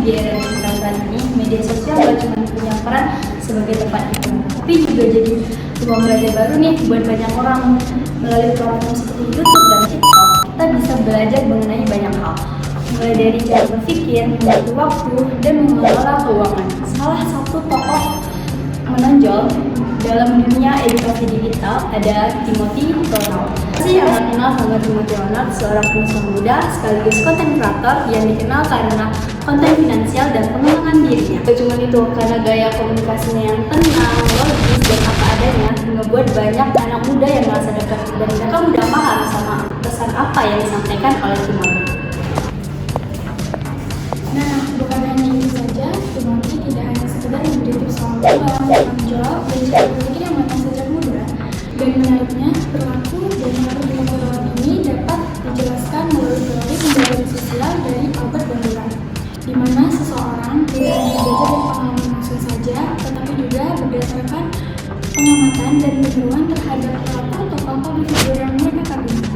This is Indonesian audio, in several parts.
di era digital saat ini, media sosial gak cuma punya peran sebagai tempat itu, tapi juga jadi ruang belajar baru nih buat banyak orang. Melalui platform seperti YouTube dan TikTok, kita bisa belajar mengenai banyak hal, mulai dari cara berpikir, mengatur waktu, dan mengelola keuangan. Salah satu tokoh menonjol dalam dunia edukasi digital ada Timothy Ronald. Saya yang kenal sama Timothy Ronald, seorang pengusaha muda sekaligus konten kreator yang dikenal karena konten finansial dan pengembangan dirinya. Gak cuma itu, karena gaya komunikasinya yang tenang, logis, dan apa adanya membuat banyak anak muda yang merasa dekat dan mereka mudah paham sama pesan apa yang disampaikan oleh Timothy. Nah, bukan hanya itu saja, Timothy tidak hanya sekedar memberi tips soal uang, tanggung jawab, dan cara berpikir yang matang sejak muda. Dan menariknya, perilaku dan cara berpikir ini dapat dijelaskan melalui teori pembelajaran sosial dari Albert Bandura, di mana seseorang tidak hanya belajar dari pengalaman langsung saja, tetapi juga berdasarkan pengamatan dan penyuluhan terhadap perilaku atau tokoh figur yang mereka kagumi.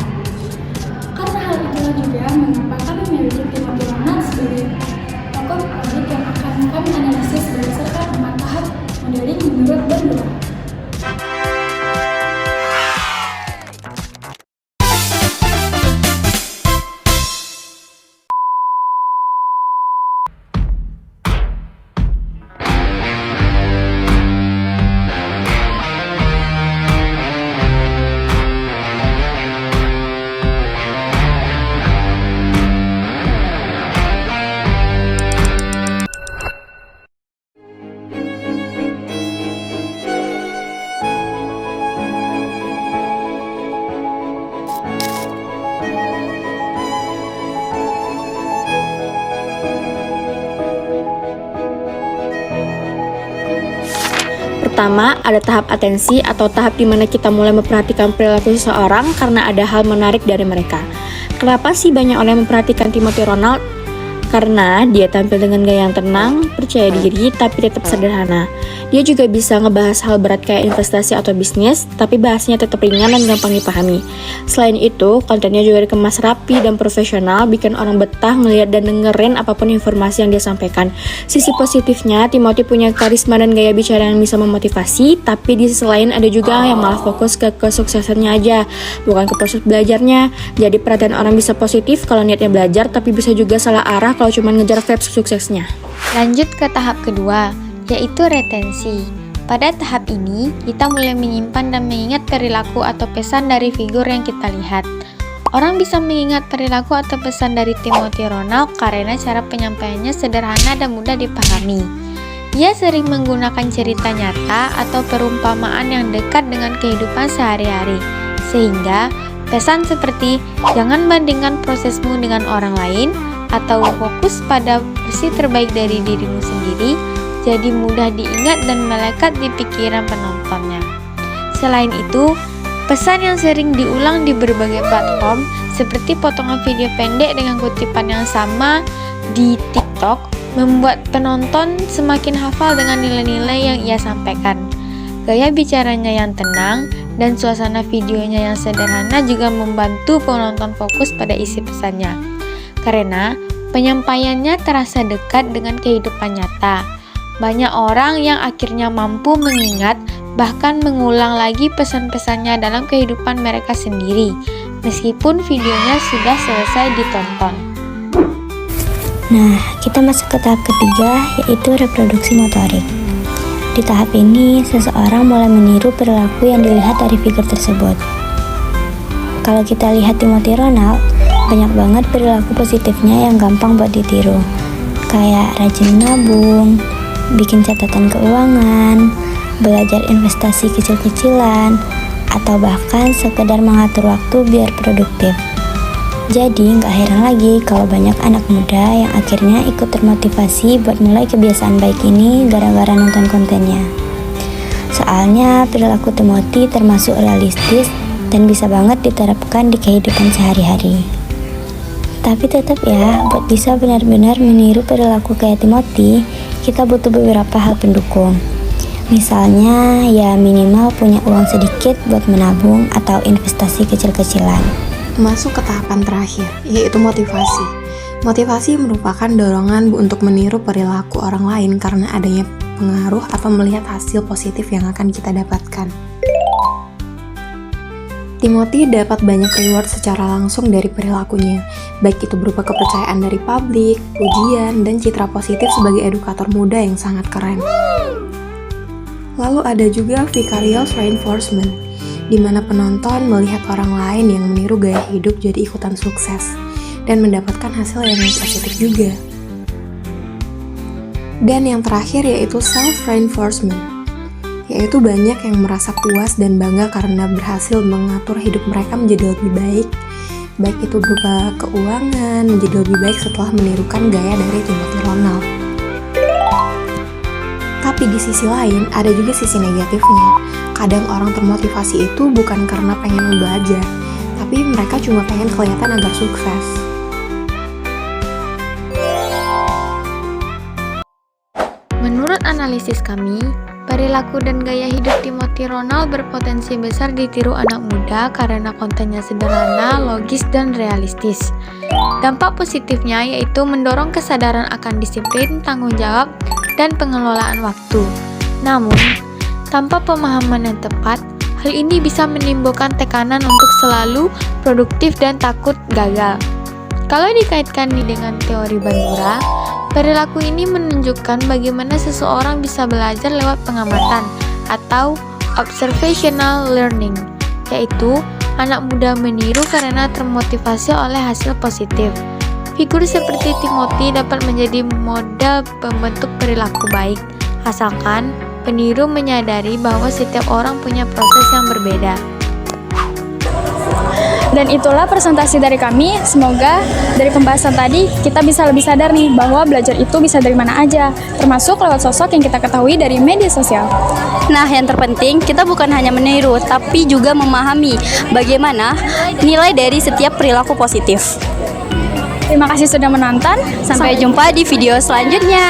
Karena hal itulah juga mengapa kami memilih Timothy Ronald sebagai tokoh publik yang akan kami analisis berdasarkan 4 tahap modeling menurut Bandura. Pertama, ada tahap atensi atau tahap di mana kita mulai memperhatikan perilaku seseorang karena ada hal menarik dari mereka. Kenapa sih banyak orang yang memperhatikan Timothy Ronald? Karena dia tampil dengan gaya yang tenang, percaya diri, tapi tetap sederhana. Dia juga bisa ngebahas hal berat kayak investasi atau bisnis, tapi bahasnya tetap ringan dan gampang dipahami. Selain itu, kontennya juga dikemas rapi dan profesional, bikin orang betah ngeliat dan dengerin apapun informasi yang dia sampaikan. Sisi positifnya, Timothy punya karisma dan gaya bicara yang bisa memotivasi, tapi di sisi lain ada juga yang malah fokus ke kesuksesannya aja, bukan ke proses belajarnya. Jadi perhatian orang bisa positif kalau niatnya belajar, tapi bisa juga salah arah kalau cuma ngejar vibes suksesnya. Lanjut ke tahap kedua, yaitu retensi. Pada tahap ini, kita mulai menyimpan dan mengingat perilaku atau pesan dari figur yang kita lihat. Orang bisa mengingat perilaku atau pesan dari Timothy Ronald karena cara penyampaiannya sederhana dan mudah dipahami. Ia sering menggunakan cerita nyata atau perumpamaan yang dekat dengan kehidupan sehari-hari, sehingga pesan seperti jangan bandingkan prosesmu dengan orang lain atau fokus pada versi terbaik dari dirimu sendiri jadi mudah diingat dan melekat di pikiran penontonnya. Selain itu, pesan yang sering diulang di berbagai platform seperti potongan video pendek dengan kutipan yang sama di TikTok membuat penonton semakin hafal dengan nilai-nilai yang ia sampaikan. Gaya bicaranya yang tenang dan suasana videonya yang sederhana juga membantu penonton fokus pada isi pesannya, karena penyampaiannya terasa dekat dengan kehidupan nyata. Banyak orang yang akhirnya mampu mengingat bahkan mengulang lagi pesan-pesannya dalam kehidupan mereka sendiri, meskipun videonya sudah selesai ditonton. Nah, kita masuk ke tahap ketiga, yaitu reproduksi motorik. Di tahap ini, seseorang mulai meniru perilaku yang dilihat dari figur tersebut. Kalau kita lihat Timothy Ronald, banyak banget perilaku positifnya yang gampang buat ditiru, kayak rajin nabung, bikin catatan keuangan, belajar investasi kecil-kecilan, atau bahkan sekedar mengatur waktu biar produktif. Jadi nggak heran lagi kalau banyak anak muda yang akhirnya ikut termotivasi buat mulai kebiasaan baik ini gara-gara nonton kontennya. Soalnya perilaku Timothy termasuk realistis dan bisa banget diterapkan di kehidupan sehari-hari. Tapi tetap ya, buat bisa benar-benar meniru perilaku kayak Timothy, kita butuh beberapa hal pendukung. Misalnya, ya minimal punya uang sedikit buat menabung atau investasi kecil-kecilan. Masuk ke tahapan terakhir, yaitu motivasi. Motivasi merupakan dorongan untuk meniru perilaku orang lain karena adanya pengaruh atau melihat hasil positif yang akan kita dapatkan. Timothy dapat banyak reward secara langsung dari perilakunya, baik itu berupa kepercayaan dari publik, pujian, dan citra positif sebagai edukator muda yang sangat keren. Lalu ada juga vicarious reinforcement, di mana penonton melihat orang lain yang meniru gaya hidup jadi ikutan sukses, dan mendapatkan hasil yang positif juga. Dan yang terakhir yaitu self-reinforcement, yaitu banyak yang merasa puas dan bangga karena berhasil mengatur hidup mereka menjadi lebih baik itu berupa keuangan, menjadi lebih baik setelah menirukan gaya dari Timothy Ronald. Tapi di sisi lain, ada juga sisi negatifnya. Kadang orang termotivasi itu bukan karena pengen belajar, tapi mereka cuma pengen kelihatan agar sukses. Menurut analisis kami, perilaku dan gaya hidup Timothy Ronald berpotensi besar ditiru anak muda karena kontennya sederhana, logis, dan realistis. Dampak positifnya yaitu mendorong kesadaran akan disiplin, tanggung jawab, dan pengelolaan waktu. Namun, tanpa pemahaman yang tepat, hal ini bisa menimbulkan tekanan untuk selalu produktif dan takut gagal. Kalau dikaitkan dengan teori Bandura, perilaku ini menunjukkan bagaimana seseorang bisa belajar lewat pengamatan atau observational learning, yaitu anak muda meniru karena termotivasi oleh hasil positif. Figur seperti Timothy dapat menjadi model pembentuk perilaku baik, asalkan peniru menyadari bahwa setiap orang punya proses yang berbeda. Dan itulah presentasi dari kami. Semoga dari pembahasan tadi kita bisa lebih sadar nih bahwa belajar itu bisa dari mana aja, termasuk lewat sosok yang kita ketahui dari media sosial. Nah, yang terpenting kita bukan hanya meniru, tapi juga memahami bagaimana nilai dari setiap perilaku positif. Terima kasih sudah menonton. Sampai jumpa di video selanjutnya.